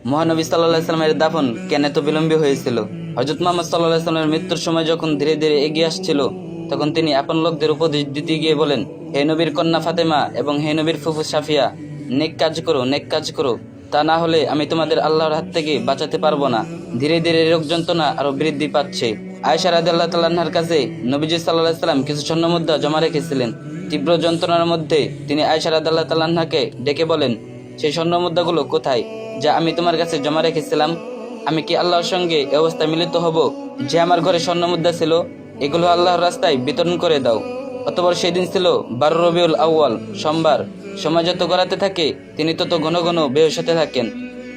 মহানবী সাল্লাল্লাহু আলাইহি সাল্লামের দাফন কেন এত বিলম্বী হয়েছিল? হযরত মুহাম্মদ সাল্লাল্লাহু আলাইহি সাল্লামের মৃত্যুর সময় যখন ধীরে ধীরে এগিয়ে আসছিল, তখন তিনি আপন লোকদের উপদেশ দিতে গিয়ে বলেন, হে নবীর কন্যা ফাতেমা এবং হে নবীর ফুফু সাফিয়া, নেক কাজ করো, নেক কাজ করো, তা না হলে আমি তোমাদের আল্লাহর হাত থেকে বাঁচাতে পারবো না। ধীরে ধীরে রোগ যন্ত্রণা আরো বৃদ্ধি পাচ্ছে। আয়েশা রাদিয়াল্লাহু তাআলা আনহার কাছে নবীজি সাল্লাল্লাহু আলাইহি সাল্লাম কিছু স্বর্ণমুদ্রা জমা রেখেছিলেন। তীব্র যন্ত্রণার মধ্যে তিনি আয়েশা রাদিয়াল্লাহু তাআলা আনহাকে ডেকে বলেন, সেই স্বর্ণমুদ্রাগুলো কোথায় যা আমি তোমার কাছে জমা রেখেছিলাম? আমি কি আল্লাহর সঙ্গে এ অবস্থায় মিলিত হব যে আমার ঘরে স্বর্ণমুদ্রা ছিল? এগুলো আল্লাহর রাস্তায় বিতরণ করে দাও। অতঃপর সেদিন ছিল 12 রবিউল আউয়াল, সোমবার। সময় যত গড়াতে থাকে তিনি তত ঘন ঘন বেহুশ হতে থাকেন।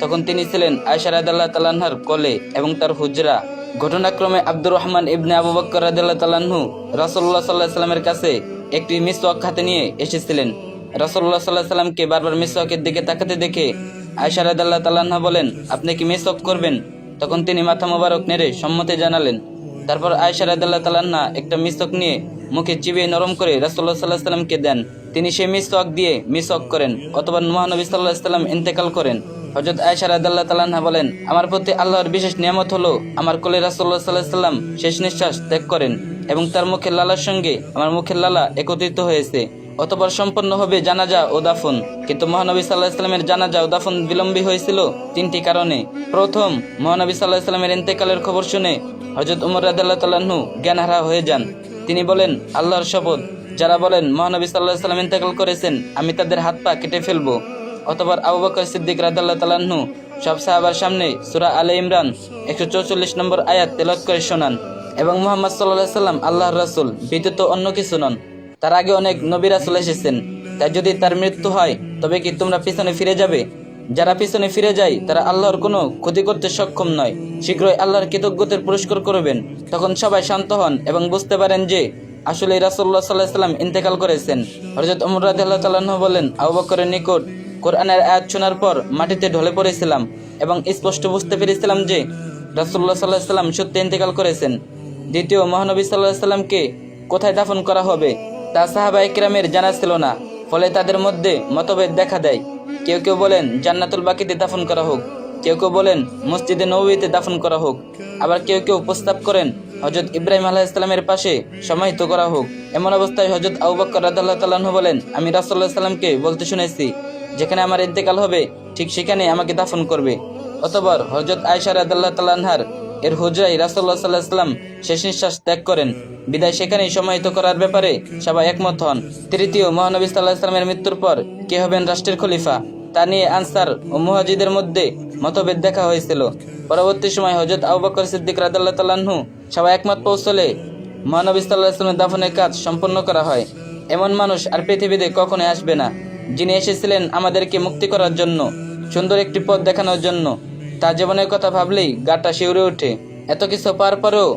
তখন তিনি ছিলেন আয়েশা রাদিয়াল্লাহু তাআলা আনহার কোলে এবং তার হুজরা। ঘটনাক্রমে আব্দুর রহমান ইবনে আবু বকর রাদিয়াল্লাহু তাআলা আনহু রাসূলুল্লাহ সাল্লাল্লাহু আলাইহি সাল্লামের কাছে একটি মিসওয়াক হাতে নিয়ে এসেছিলেন। রাসূলুল্লাহ সাল্লাল্লাহু আলাইহি সাল্লামকে বারবার মিসওয়াকের দিকে তাকাতে দেখে আয়েশা রাদিয়াল্লাহু তাআলা আনহা বলেন, আপনি কি মিসওয়াক করবেন? তখন তিনি মাথা মোবারক নেড়ে সম্মতি জানালেন। তারপর আয়েশা রাদিয়াল্লাহু তাআলা আনহা একটা মিসওয়াক নিয়ে মুখে চিবিয়ে নরম করে রাসূলুল্লাহ সাল্লাল্লাহু আলাইহি সাল্লামকে দেন। তিনি সেই মিসওয়াক দিয়ে মিসওয়াক করেন। অতঃপর মহানবী সাল্লাল্লাহু আলাইহি সাল্লাম ইন্তেকাল করেন। হযরত আয়েশা রাদিয়াল্লাহু তাআলা আনহা বলেন, আমার প্রতি আল্লাহর বিশেষ নিয়ামত হলো আমার কোলে রাসূলুল্লাহ সাল্লাল্লাহু আলাইহি সাল্লাম শেষ নিঃশ্বাস ত্যাগ করেন এবং তার মুখের লালার সঙ্গে আমার মুখের লালা একত্রিত হয়েছে। অতঃপর সম্পন্ন হবে জানাজা ও দাফন। কিন্তু মহানবী সাল্লাল্লাহু আলাইহি সাল্লামের জানাজা ও দাফন বিলম্বী হয়েছিল তিনটি কারণে। প্রথম, মহানবী সাল্লাল্লাহু আলাইহি সাল্লামের ইন্তেকালের খবর শুনে হযরত ওমর রাদিয়াল্লাহু তাআলা আনহু জ্ঞানহারা হয়ে যান। তিনি বলেন, আল্লাহর শপথ, যারা বলেন মহানবী সাল্লাল্লাহু আলাইহি সাল্লাম ইন্তেকাল করেছেন, আমি তাদের হাত পা কেটে ফেলবো। অতঃপর আবু বকর সিদ্দিক রাদিয়াল্লাহু তাআলা আনহু সব সাহাবার সামনে সূরা আলে ইমরান 144 নম্বর আয়াত তেলাওয়াত করে শোনান। এবং মুহাম্মদ সাল্লাল্লাহু আলাইহি সাল্লাম আল্লাহর রাসূল, ব্যতীত অন্য কিছু নন। তার আগে অনেক নবী রাসূল এসেছেন, তাই যদি তার মৃত্যু হয় তবে কি তোমরা পিছনে ফিরে যাবে? যারা পিছনে ফিরে যায় তারা আল্লাহর কোনো ক্ষতি করতে সক্ষম নয়। শীঘ্রই আল্লাহর কৃতজ্ঞতার পুরস্কার করবেন। তখন সবাই শান্ত হন এবং বুঝতে পারেন যে আসলে রাসূলুল্লাহ সাল্লাল্লাহু আলাইহি সাল্লাম ইন্তেকাল করেছেন। হযরত ওমর রাদিয়াল্লাহু তাআলা আনহু বলেন, আবু বকরের নিকট কোরআনের আয়াত শোনার পর মাটিতে ঢলে পড়েছিলাম এবং স্পষ্ট বুঝতে পেরেছিলাম যে রাসূলুল্লাহ সাল্লাল্লাহু আলাইহি সাল্লাম সত্যি ইন্তেকাল করেছেন। দ্বিতীয়, মহানবী সাল্লাল্লাহু আলাইহি সাল্লামকে কোথায় দাফন করা হবে তা সাহাবায়ে কিরামের জানা ছিল না। ফলে তাদের মধ্যে মতভেদ দেখা দেয়। কেউ কেউ বলেন জান্নাতুল বাকিতে দাফন করা হোক, কেউ কেউ বলেন মসজিদে নববীতে দাফন করা হোক, আবার কেউ কেউ প্রস্তাব করেন হযরত ইব্রাহিম আলাইহিস সালামের পাশে সমাহিত করা হোক। এমন অবস্থায় হযরত আবু বকর রাদিয়াল্লাহু তাআলা আনহু বলেন, আমি রাসূলুল্লাহ সাল্লাল্লাহু আলাইহি সাল্লামকে বলতে শুনেছি, যেখানে আমার ইন্তেকাল হবে ঠিক সেখানে আমাকে দাফন করবে। অতঃপর হযরত আয়েশা রাদিয়াল্লাহু তাআলা আনহার এর হুজরায় রাসূলুল্লাহ সাল্লাল্লাহু আলাইহি সাল্লাম শেষ নিঃশ্বাস ত্যাগ করেন। বিদায় সেখানেই সমাহিত করার ব্যাপারে সবাই একমত হন। তৃতীয়, মহানবী সাল্লাল্লাহু আলাইহি সাল্লামের মৃত্যুর পর কে হবেন রাষ্ট্রের খলিফা তা নিয়ে আনসার ও মুহাজিরদের মধ্যে মতভেদ দেখা হয়েছিল। পরবর্তী সময় হযরত আবু বকর সিদ্দিক রাদিয়াল্লাহু তাআলা আনহু সবাই একমত পৌঁছলে মহানবী সাল্লাল্লাহু আলাইহি সাল্লামের দাফনের কাজ সম্পন্ন করা হয়। এমন মানুষ আর পৃথিবীতে কখনোই আসবে না, যিনি এসেছিলেন আমাদেরকে মুক্তি করার জন্য, সুন্দর একটি পথ দেখানোর জন্য। তার জীবনের কথা ভাবলেই গাটা শিউরে ওঠে। এত কিছু পার পরেও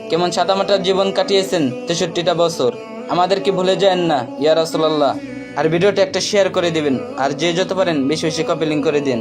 কেমন সাদামাটা জীবন কাটিয়েছেন 63টা বছর। আমাদেরকে ভুলে যায়েন না ইয়া রাসূলুল্লাহ। আর ভিডিওটা একটা শেয়ার করে দিবেন, আর যে যত পারেন বেশি বেশি কপি লিংক করে দিন।